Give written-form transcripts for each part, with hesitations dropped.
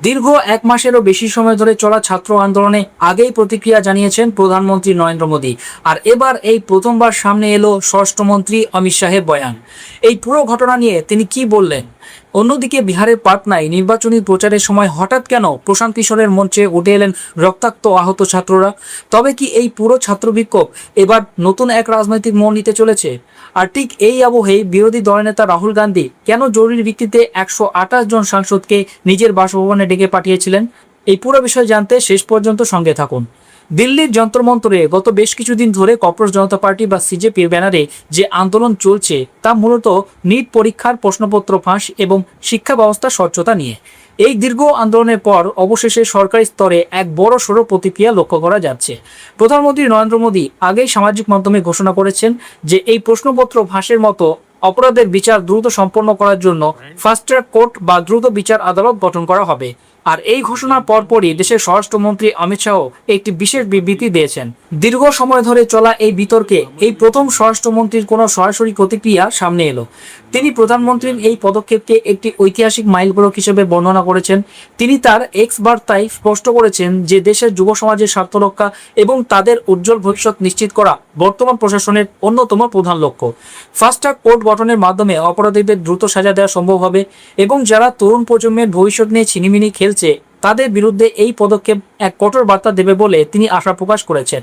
দীর্ঘ এক মাসেরও বেশি সময় ধরে চলা ছাত্র আন্দোলনে আগেই প্রতিক্রিয়া জানিয়েছেন প্রধানমন্ত্রী নরেন্দ্র মোদী। আর এবার এই প্রথমবার সামনে এলো স্বরাষ্ট্রমন্ত্রী অমিত শাহের বয়ান। এই পুরো ঘটনা নিয়ে তিনি কি বললেন? অন্যদিকে বিহারের পাটনায় নির্বাচনী প্রচারের সময় হঠাৎ কেন প্রশান্ত কিশোরের মঞ্চে উঠে এলেন রক্তাক্ত আহত ছাত্ররা? তবে কি এই পুরো ছাত্র বিক্ষোভ এবার নতুন এক রাজনৈতিক মোড় নিতে চলেছে? আর ঠিক এই আবহে বিরোধী দলনেতা রাহুল গান্ধী কেন জরুরি ভিত্তিতে 128 জন সাংসদকে নিজের বাসভবনে ডেকে পাঠিয়েছিলেন? এই পুরো বিষয় জানতে শেষ পর্যন্ত সঙ্গে থাকুন। দিল্লির যন্তর মন্তরে গত বেশ কিছুদিন ধরে ককরোচ জনতা পার্টি বা সিজেপির ব্যানারে যে আন্দোলন চলছে তা মূলত নিট পরীক্ষার প্রশ্নপত্র ফাঁস এবং শিক্ষা ব্যবস্থার স্বচ্ছতা নিয়ে। এই দীর্ঘ আন্দোলনের পর অবশেষে সরকারি স্তরে এক বড় সড়ো প্রতিক্রিয়া লক্ষ্য করা যাচ্ছে। প্রধানমন্ত্রী নরেন্দ্র মোদী আগেই সামাজিক মাধ্যমে ঘোষণা করেছেন যে এই প্রশ্নপত্র ফাঁসের মতো অপরাধের বিচার দ্রুত সম্পন্ন করার জন্য ফাস্ট ট্র্যাক কোর্ট বা দ্রুত বিচার আদালত গঠন করা হবে। আর এই ঘোষণার পরপরই দেশের স্বরাষ্ট্রমন্ত্রী অমিত শাহ একটি বিশেষ বিবৃতি দিয়েছেন। দীর্ঘ সময় ধরে চলা এই বিতর্কে এই প্রথম স্বরাষ্ট্রমন্ত্রীর কোনো সরাসরি প্রতিক্রিয়া সামনে এলো। তিনি প্রধানমন্ত্রীর এই পদক্ষেপকে একটি ঐতিহাসিক মাইলফলক হিসেবে বর্ণনা করেছেন। তিনি তার এক্স বার্তায় স্পষ্ট করেছেন যে দেশের যুব সমাজের স্বার্থ রক্ষা এবং তাদের উজ্জ্বল ভবিষ্যৎ নিশ্চিত করা বর্তমান প্রশাসনের অন্যতম প্রধান লক্ষ্য। ফাস্ট ট্র্যাক কোর্ট গঠনের মাধ্যমে অপরাধীদের দ্রুত সাজা দেওয়া সম্ভব হবে এবং যারা তরুণ প্রজন্মের ভবিষ্যৎ নিয়ে ছিনিমিনি খেলছে তাদের বিরুদ্ধে এই পদক্ষেপ এক কঠোর বার্তা দেবে বলে তিনি আশা প্রকাশ করেছেন।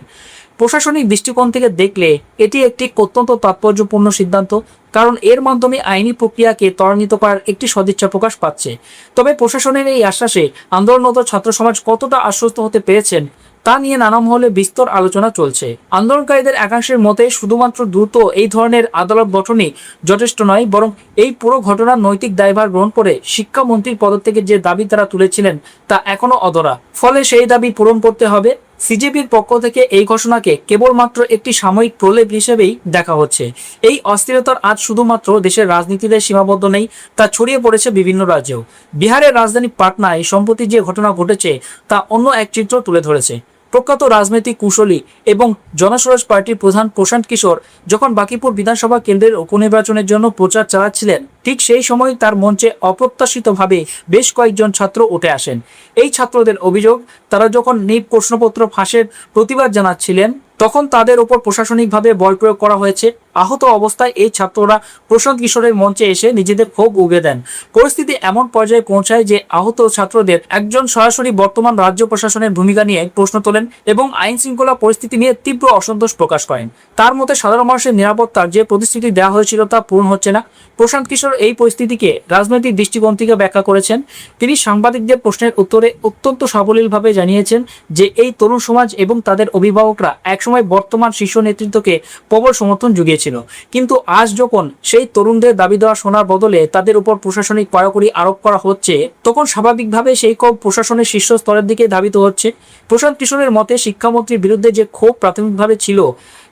প্রশাসনিক দৃষ্টিকোণ থেকে দেখলে এটি একটি অত্যন্ত তাৎপর্যপূর্ণ সিদ্ধান্ত, কারণ এর মাধ্যমে আইনি প্রক্রিয়াকে ত্বরান্বিত করার একটি সদিচ্ছা প্রকাশ পাচ্ছে। তবে প্রশাসনের এই আশ্বাসে আন্দোলনরত ছাত্র সমাজ কতটা আশ্বস্ত হতে পেরেছেন তা নিয়ে নানা মহলে বিস্তর আলোচনা চলছে। আন্দোলনকারীদের একাংশের মতে শুধুমাত্র দ্রুত এই ধরনের আদালত গঠনই যথেষ্ট নয়, বরং এই পুরো ঘটনার নৈতিক দায়ভার গ্রহণ করে শিক্ষামন্ত্রীর পদ থেকে যে দাবি তারা তুলেছিলেন তা এখনো অধরা। ফলে সেই দাবি পূরণ করতে হবে। সিজেপির পক্ষ থেকে এই ঘোষণাকে কেবলমাত্র একটি সাময়িক প্রলেপ হিসেবেই দেখা হচ্ছে। এই অস্থিরতার আজ শুধুমাত্র দেশের রাজনীতিতে সীমাবদ্ধ নেই, তা ছড়িয়ে পড়েছে বিভিন্ন রাজ্যেও। বিহারের রাজধানী পাটনায় সম্প্রতি যে ঘটনা ঘটেছে তা অন্য এক চিত্র তুলে ধরেছে। প্রখ্যাত রাজনৈতিক কুশলী এবং জনস্বরাজ পার্টির প্রধান প্রশান্ত কিশোর যখন বাঁকিপুর বিধানসভা কেন্দ্রের উপনির্বাচনের জন্য প্রচার চালাচ্ছিলেন, ঠিক সেই সময় তার মঞ্চে অপ্রত্যাশিতভাবে বেশ কয়েকজন ছাত্র উঠে আসেন। এই ছাত্রদের অভিযোগ, তারা যখন নিট প্রশ্নপত্র ফাঁসের প্রতিবাদ জানাচ্ছিলেন তখন তাদের উপর প্রশাসনিকভাবে বল প্রয়োগ করা হয়েছে। আহত অবস্থায় এই ছাত্ররা প্রশান্ত কিশোরের মঞ্চে এসে নিজেদের ক্ষোভ উগরে দেন। পরিস্থিতি এমন পর্যায়ে পৌঁছায় যে আহত ছাত্রদের একজন সরাসরি বর্তমান রাজ্য প্রশাসনের ভূমিকা নিয়ে প্রশ্ন তোলেন এবং আইন শৃঙ্খলা পরিস্থিতি নিয়ে তীব্র অসন্তোষ প্রকাশ করেন। তার মতে সাধারণ মানুষের নিরাপত্তার যে প্রতিশ্রুতি দেওয়া হয়েছিল তা পূরণ হচ্ছে না। প্রশান্ত কিশোর এই পরিস্থিতিকে রাজনৈতিক দৃষ্টিকোণ থেকে ব্যাখ্যা করেছেন। তিনি সাংবাদিকদের প্রশ্নের উত্তরে অত্যন্ত সাবলীলভাবে জানিয়েছেন যে এই তরুণ সমাজ এবং তাদের অভিভাবকরা একসময় বর্তমান শীর্ষ নেতৃত্বকে প্রবল সমর্থন জুগিয়েছিল, কিন্তু আজ যখন সেই তরুণদের দাবি দেওয়া শোনার বদলে তাদের উপর প্রশাসনিক কড়াকড়ি আরোপ করা হচ্ছে, তখন স্বাভাবিকভাবে সেই ক্ষোভ প্রশাসনের শীর্ষ স্তরের দিকে ধাবিত হচ্ছে। প্রশান্ত কিশোরের মতে শিক্ষামন্ত্রীর বিরুদ্ধে যে ক্ষোভ প্রাথমিকভাবে ছিল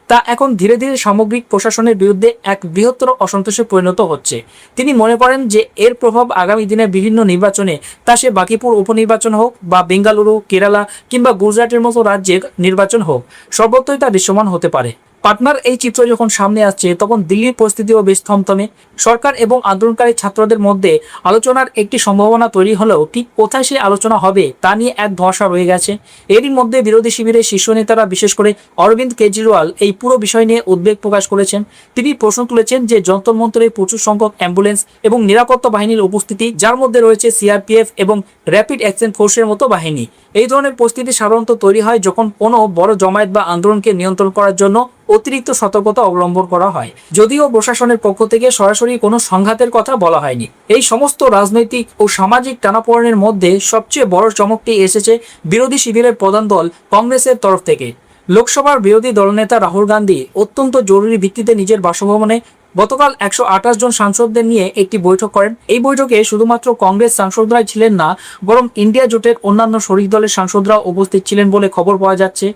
তা এখন ধীরে ধীরে সামগ্রিক প্রশাসনের বিরুদ্ধে এক বৃহত্তর অসন্তোষে পরিণত হচ্ছে। তিনি মনে করেন যে এর প্রভাব আগামী দিনে বিভিন্ন নির্বাচনে, তা সে বাঁকিপুর উপনির্বাচন হোক বা বেঙ্গালুরু, কেরালা কিংবা গুজরাটের মতো রাজ্যের নির্বাচন হোক, সর্বত্রই তা দৃশ্যমান হতে পারে। পাটনার এই চিত্র যখন সামনে আসছে তখন দিল্লির পরিস্থিতিও বেশ থমথমে। সরকার এবং আন্দোলনকারী ছাত্রদের মধ্যে আলোচনার একটি সম্ভাবনা তৈরি হলেও ঠিক কোথায় সেই আলোচনা হবে তা নিয়ে এক ধোঁয়াশা রয়ে গেছে। এরই মধ্যে বিরোধী শিবিরের শীর্ষ নেতারা, বিশেষ করে অরবিন্দ কেজরিওয়াল, এই পুরো বিষয় নিয়ে উদ্বেগ প্রকাশ করেছেন। তিনি প্রশ্ন তুলেছেন যে যন্তর মন্তরে প্রচুর সংখ্যক অ্যাম্বুলেন্স এবং নিরাপত্তা বাহিনীর উপস্থিতি, যার মধ্যে রয়েছে সিআরপিএফ এবং র্যাপিড অ্যাকশন ফোর্সের মতো বাহিনী। এই ধরনের পরিস্থিতি সাধারণত তৈরি হয় যখন কোনো বড় জমায়েত বা আন্দোলনকে নিয়ন্ত্রণ করার জন্য অতিরিক্ত সতর্কতা অবলম্বন করা হয়। যদিও প্রশাসনের পক্ষ থেকে সরাসরি কোনো সংঘাতের কথা বলা হয়নি। এই সমস্ত রাজনৈতিক ও সামাজিক টানাপোড়েনের মধ্যে সবচেয়ে বড় চমকটি এসেছে বিরোধী শিবিরের প্রধান দল কংগ্রেসের তরফ থেকে। লোকসভার বিরোধী দলনেতা রাহুল গান্ধী অত্যন্ত জরুরি ভিত্তিতে নিজের বাসভবনে গতকাল 128 জন সাংসদদের নিয়ে একটি বৈঠক করেন। এই বৈঠকে শুধুমাত্র কংগ্রেস সাংসদরাই ছিলেন না, বরং ইন্ডিয়া জোটের অন্যান্য শরিক দলের সাংসদরাও উপস্থিত ছিলেন বলে খবর পাওয়া যাচ্ছে।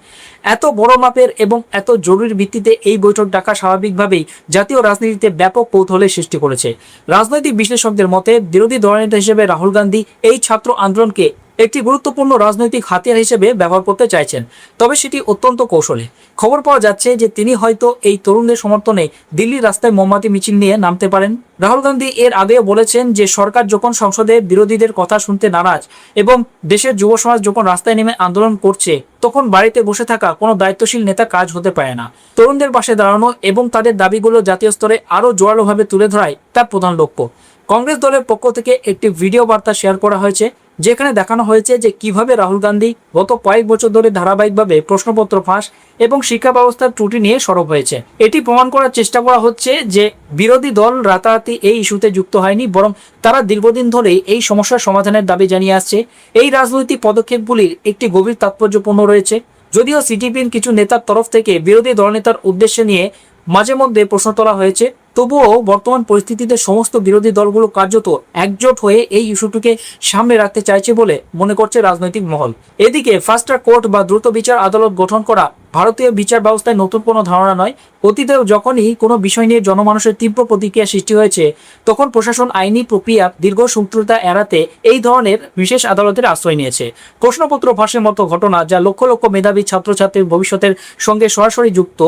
এত বড় মাপের এবং এত জরুরি ভিত্তিতে এই বৈঠক ডাকা স্বাভাবিকভাবেই জাতীয় রাজনীতিতে ব্যাপক কৌতূহলের সৃষ্টি করেছে। রাজনৈতিক বিশ্লেষকদের মতে বিরোধী দলনেতা হিসেবে রাহুল গান্ধী এই ছাত্র আন্দোলনকে একটি গুরুত্বপূর্ণ রাজনৈতিক হাতিয়ার হিসেবে ব্যবহার করতে চাইছেন, তবে সেটি অত্যন্ত কৌশলে। খবর পাওয়া যাচ্ছে যে তিনি হয়তো এই তরুণদের সমর্থনে দিল্লির রাস্তায় মোমবাতি মিছিল নিয়ে নামতে পারেন। রাহুল গান্ধী এর আগেও বলেছেন যে সরকার যখন সংসদে বিরোধীদের কথা শুনতে নারাজ এবং দেশের যুব সমাজ যখন রাস্তায় নেমে আন্দোলন করছে, তখন বাড়িতে বসে থাকা কোনো দায়িত্বশীল নেতা কাজ হতে পারে না। তরুণদের পাশে দাঁড়ানো এবং তাদের দাবিগুলো জাতীয় স্তরে আরও জোরালোভাবে তুলে ধরাই তার প্রধান লক্ষ্য। কংগ্রেস দলের পক্ষ থেকে একটি ভিডিও বার্তা শেয়ার করা হয়েছে, যেখানে দেখানো হয়েছে যে কিভাবে রাহুল গান্ধী গত কয়েক বছর ধরে ধারাবাহিকভাবে প্রশ্নপত্র ফাঁস এবং শিক্ষা ব্যবস্থার ত্রুটি নিয়ে সরব হয়েছে। এটি প্রমাণ করার চেষ্টা করা হচ্ছে যে বিরোধী দল রাতারাতি এই ইস্যুতে যুক্ত হয়নি, বরং তারা দীর্ঘদিন ধরেই এই সমস্যার সমাধানের দাবি জানিয়ে আসছে। এই রাজনৈতিক পদক্ষেপগুলির একটি গভীর তাৎপর্যপূর্ণ রয়েছে। যদিও সিটিপির কিছু নেতার তরফ থেকে বিরোধী দলনেতার উদ্দেশ্যে নিয়ে মাঝে মধ্যে প্রশ্ন তোলা হয়েছে, তবুও বর্তমান পরিস্থিতিতে সমস্ত বিরোধী দলগুলো কার্যত একজোট হয়ে এই ইস্যুটিকে সামনে রাখতে চাইছে বলে মনে করছে রাজনৈতিক মহল। এদিকে ফাস্ট ট্র্যাক কোর্ট বা দ্রুত বিচার আদালত গঠন করা ভারতীয় বিচার ব্যবস্থায় নতুন কোনো ধারণা নয়। অতীতেও যখনই কোনো বিষয় নিয়ে জনমানুষের তীব্র প্রতিক্রিয়া সৃষ্টি হয়েছে, তখন প্রশাসন আইনি প্রক্রিয়া দীর্ঘ সূত্রতা এড়াতে এই ধরনের বিশেষ আদালতের আশ্রয় নিয়েছে। প্রশ্নপত্র ফাঁসের মতো ঘটনা, যা লক্ষ লক্ষ মেধাবী ছাত্রছাত্রীর ভবিষ্যতের সঙ্গে সরাসরি যুক্ত,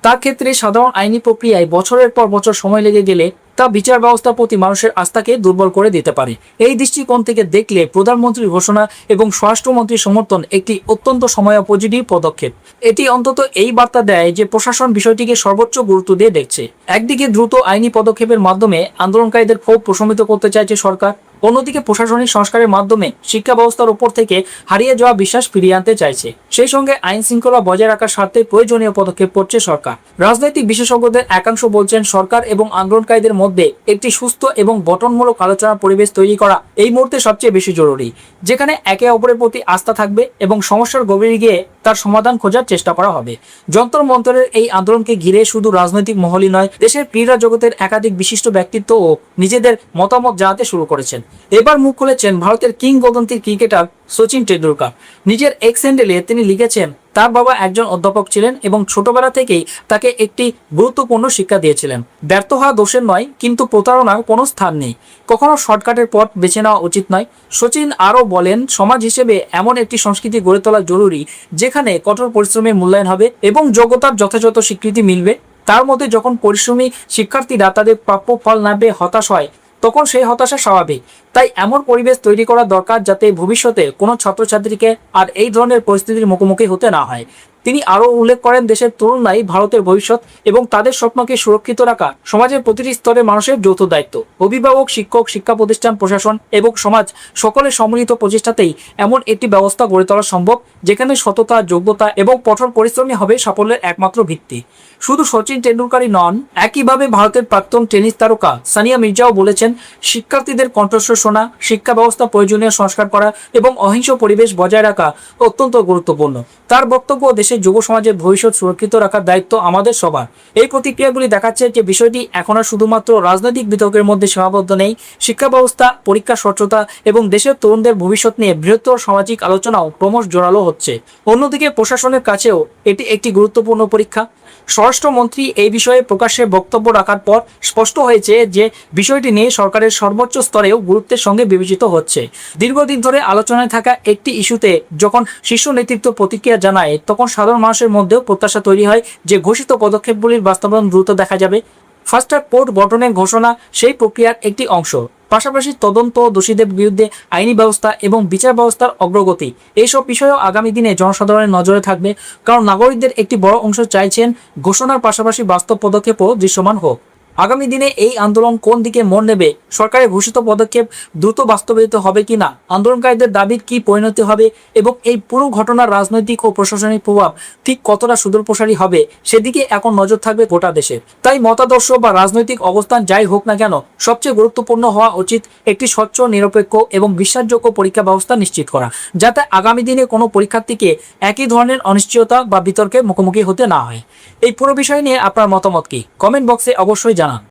তার ক্ষেত্রে সাধারণ আইনি প্রক্রিয়ায় বছরের পর বছর সময় লেগে গেলে তা বিচার ব্যবস্থার প্রতি মানুষের আস্থাকে দুর্বল করে দিতে পারে। এই দৃষ্টিকোণ থেকে দেখলে প্রধানমন্ত্রীর ঘোষণা এবং স্বরাষ্ট্রমন্ত্রীর সমর্থন একটি অত্যন্ত সময়োপযোগী পদক্ষেপ। এটি অন্তত এই বার্তা দেয় যে প্রশাসন বিষয়টিকে সর্বোচ্চ গুরুত্ব দিয়ে দেখছে। একদিকে দ্রুত আইনি পদক্ষেপের মাধ্যমে আন্দোলনকারীদের ক্ষোভ প্রশমিত করতে চাইছে সরকার, অন্যদিকে প্রশাসনিক সংস্কারের মাধ্যমে শিক্ষা ব্যবস্থার উপর থেকে হারিয়ে যাওয়া বিশ্বাস ফিরিয়ে আনতে চাইছে। সেই সঙ্গে আইন শৃঙ্খলা বজায় রাখার স্বার্থে প্রয়োজনীয় পদক্ষেপ করছে সরকার। রাজনৈতিক বিশেষজ্ঞদের একাংশ বলছেন, সরকার এবং আন্দোলনকারীদের মধ্যে একটি সুস্থ এবং গঠনমূলক আলোচনার পরিবেশ তৈরি করা এই মুহূর্তে সবচেয়ে বেশি জরুরি, যেখানে একে অপরের প্রতি আস্থা থাকবে এবং সমস্যার গভীরে গিয়ে তার সমাধান খোঁজার চেষ্টা করা হবে। যন্তর মন্তরের এই আন্দোলনকে ঘিরে শুধু রাজনৈতিক মহলই নয়, দেশের ক্রীড়া জগতের একাধিক বিশিষ্ট ব্যক্তিত্বও নিজেদের মতামত জানাতে শুরু করেছেন। এবার মুখ খুলেছেন ভারতের কিংবদন্তি ক্রিকেটার সচিন টেন্ডুলকার। নিজের এক্স হ্যান্ডেলে তিনি লিখেছেন, তার বাবা একজন অধ্যাপক ছিলেন এবং ছোটবেলা থেকেই তাকে একটি গুরুত্বপূর্ণ শিক্ষা দিয়েছিলেন। ব্যর্থ হওয়া দোষের নয়, কিন্তু প্রতারণার কোনো স্থান নেই। কখনো শর্টকাটের পথ বেছে নেওয়া উচিত নয়। সচিন আরও বলেন, সমাজ হিসেবে এমন একটি সংস্কৃতি গড়ে তোলা জরুরি যেখানে কঠোর পরিশ্রমের মূল্যায়ন হবে এবং যোগ্যতার যথাযথ স্বীকৃতি মিলবে। তার মধ্যে যখন পরিশ্রমী শিক্ষার্থীরা তাদের প্রাপ্য ফল না পেয়ে হতাশ হয়, তখন সেই হতাশা স্বাভাবিক। তাই এমন পরিবেশ তৈরি করা দরকার যাতে ভবিষ্যতে কোনো ছাত্রছাত্রীকে আর এই ধরনের পরিস্থিতির মুখোমুখি হতে না হয়। তিনি আরও উল্লেখ করেন, দেশের তরুণরাই ভারতের ভবিষ্যৎ এবং তাদের স্বপ্নকে সুরক্ষিত রাখা সমাজের প্রতিটি স্তরের মানুষের যৌথ দায়িত্ব। অভিভাবক, শিক্ষক, শিক্ষা প্রতিষ্ঠান, প্রশাসন এবং সমাজ সকলের সম্মিলিত প্রচেষ্টাতেই এমন একটি ব্যবস্থা গড়ে তোলা সম্ভব, যেখানে সততা, যোগ্যতা এবং কঠোর পরিশ্রমই হবে সাফল্যের একমাত্র ভিত্তি। শুধু সচিন টেন্ডুলকারই নন, একইভাবে ভারতের প্রাক্তন টেনিস তারকা সানিয়া মির্জাও বলেছেন, শিক্ষার্থীদের কণ্ঠস্বর শোনা, শিক্ষা ব্যবস্থা প্রয়োজনীয় সংস্কার করা এবং অহিংস পরিবেশ বজায় রাখা অত্যন্ত গুরুত্বপূর্ণ। তার বক্তব্য, দেশের যুব সমাজের ভবিষ্যৎ সুরক্ষিত রাখার দায়িত্ব আমাদের সবার। এই প্রতিক্রিয়াগুলি দেখাচ্ছে যে বিষয়টি এখন আর শুধুমাত্র রাজনৈতিক বিতর্কের মধ্যে সীমাবদ্ধ নেই। শিক্ষা ব্যবস্থা, পরীক্ষা স্বচ্ছতা এবং দেশের তরুণদের ভবিষ্যৎ নিয়ে বৃহত্তর সামাজিক আলোচনাও ক্রমশ জোরালো হচ্ছে। অন্যদিকে প্রশাসনের কাছেও এটি একটি গুরুত্বপূর্ণ পরীক্ষা। স্বরাষ্ট্রমন্ত্রী এই বিষয়ে প্রকাশ্যে বক্তব্য রাখার পর স্পষ্ট হয়েছে যে বিষয়টি নিয়ে সরকারের সর্বোচ্চ স্তরেও গুরুত্বের সঙ্গে বিবেচিত হচ্ছে। দীর্ঘদিন ধরে আলোচনায় থাকা একটি ইস্যুতে যখন শীর্ষ নেতৃত্ব প্রতিক্রিয়া জানায়, তখন সাধারণ মানুষের মধ্যেও প্রত্যাশা তৈরি হয় যে ঘোষিত পদক্ষেপগুলির বাস্তবায়ন দ্রুত দেখা যাবে। ফাস্ট ট্র্যাক কোর্ট গঠনের ঘোষণা সেই প্রক্রিয়ার একটি অংশ। পাশাপাশি তদন্ত, দোষীদের বিরুদ্ধে আইনি ব্যবস্থা এবং বিচার ব্যবস্থার অগ্রগতি, এইসব বিষয়েও আগামী দিনে জনসাধারণের নজরে থাকবে, কারণ নাগরিকদের একটি বড় অংশ চাইছেন ঘোষণার পাশাপাশি বাস্তব পদক্ষেপও দৃশ্যমান হোক। আগামী দিনে এই আন্দোলন কোন দিকে মোড় নেবে, সরকারের ঘোষিত পদক্ষেপ দ্রুত বাস্তবায়িত হবে কিনা, আন্দোলনকারীদের দাবির কি পরিণতি হবে এবং এই পুরো ঘটনার রাজনৈতিক ও প্রশাসনিক প্রভাব ঠিক কতটা সুদূরপ্রসারী হবে, সেদিকে এখন নজর থাকবে গোটা দেশে। তাই মতাদর্শ বা রাজনৈতিক অবস্থান যাই হোক না কেন, সবচেয়ে গুরুত্বপূর্ণ হওয়া উচিত একটি স্বচ্ছ, নিরপেক্ষ এবং বিশ্বাসযোগ্য পরীক্ষা ব্যবস্থা নিশ্চিত করা, যাতে আগামী দিনে কোনো পরীক্ষার্থীকে একই ধরনের অনিশ্চয়তা বা বিতর্কের মুখোমুখি হতে না হয়। এই পুরো বিষয় নিয়ে আপনার মতামত কি, কমেন্ট বক্সে অবশ্যই জানান।